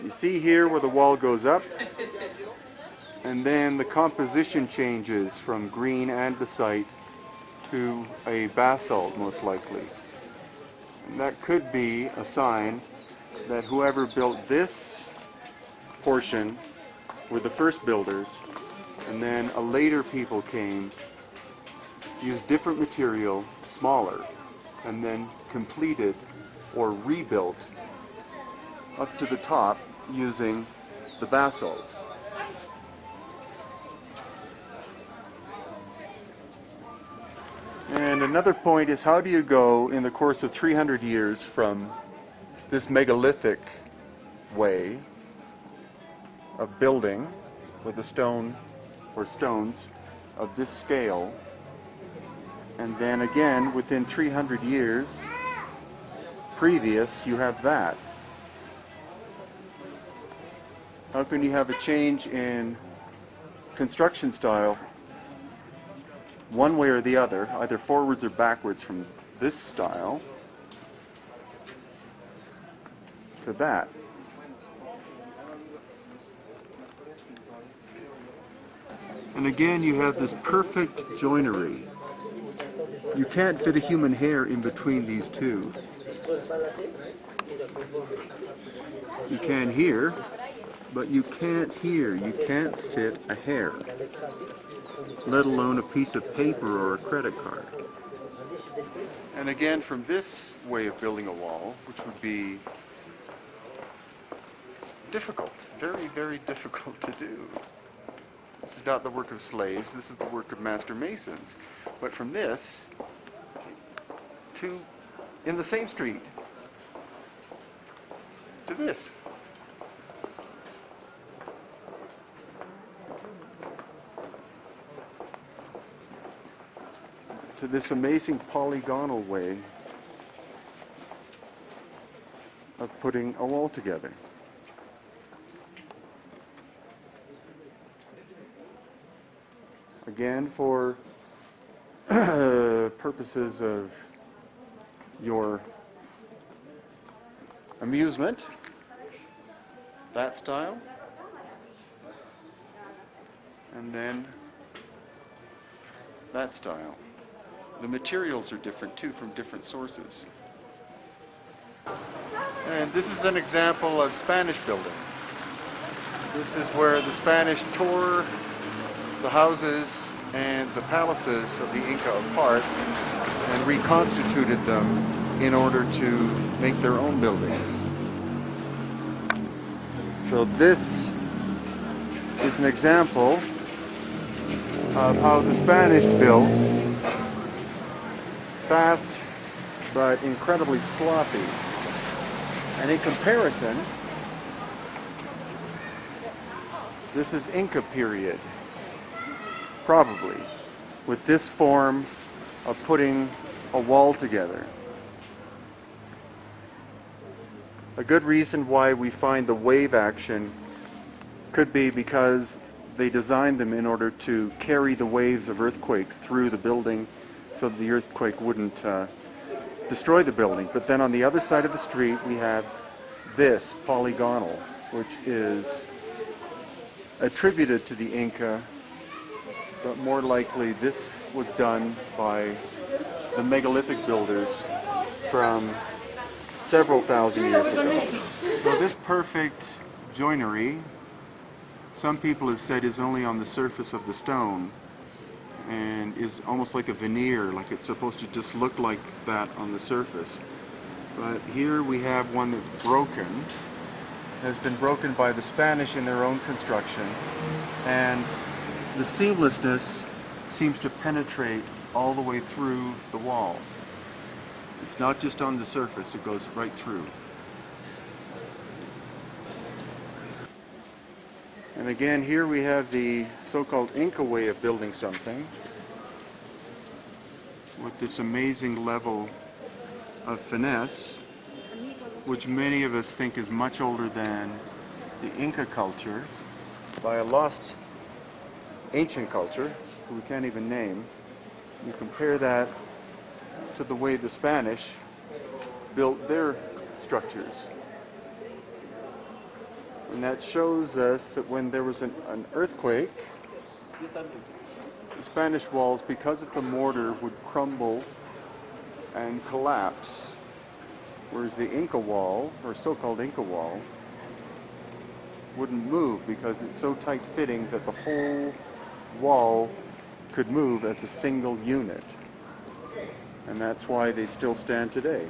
You see here where the wall goes up, and then the composition changes from green andesite to a basalt, most likely. And that could be a sign that whoever built this portion were the first builders, and then a later people came, used different material, smaller, and then completed or rebuilt up to the top using the basalt. And another point is, how do you go in the course of 300 years from this megalithic way of building with a stone or stones of this scale, and then again within 300 years previous you have that? How can you have a change in construction style one way or the other, either forwards or backwards, from this style to that? And again, you have this perfect joinery. You can't fit a human hair in between these two. You can here, but you can't here. You can't fit a hair, let alone a piece of paper or a credit card. And again, from this way of building a wall, which would be difficult, very, very difficult to do. This is not the work of slaves, this is the work of master masons. But from this to, in the same street, to this. To this amazing polygonal way of putting a wall together. Again, for purposes of your amusement, that style, and then that style. The materials are different too, from different sources. And this is an example of Spanish building. This is where the Spanish tore the houses and the palaces of the Inca apart and reconstituted them in order to make their own buildings. So this is an example of how the Spanish built, fast but incredibly sloppy. And in comparison, this is Inca period, probably, with this form of putting a wall together. A good reason why we find the wave action could be because they designed them in order to carry the waves of earthquakes through the building so that the earthquake wouldn't destroy the building. But then on the other side of the street we have this polygonal, which is attributed to the Inca, but more likely this was done by the megalithic builders from several thousand years ago. So this perfect joinery, some people have said, is only on the surface of the stone and is almost like a veneer, like it's supposed to just look like that on the surface. But here we have one that's broken, has been broken by the Spanish in their own construction, and the seamlessness seems to penetrate all the way through the wall. It's not just on the surface, it goes right through. And again, here we have the so-called Inca way of building something with this amazing level of finesse, which many of us think is much older than the Inca culture, by a lost ancient culture we can't even name. You compare that to the way the Spanish built their structures. And that shows us that when there was an earthquake, the Spanish walls, because of the mortar, would crumble and collapse, whereas the Inca wall, or so-called Inca wall, wouldn't move because it's so tight-fitting that the whole wall could move as a single unit. And that's why they still stand today.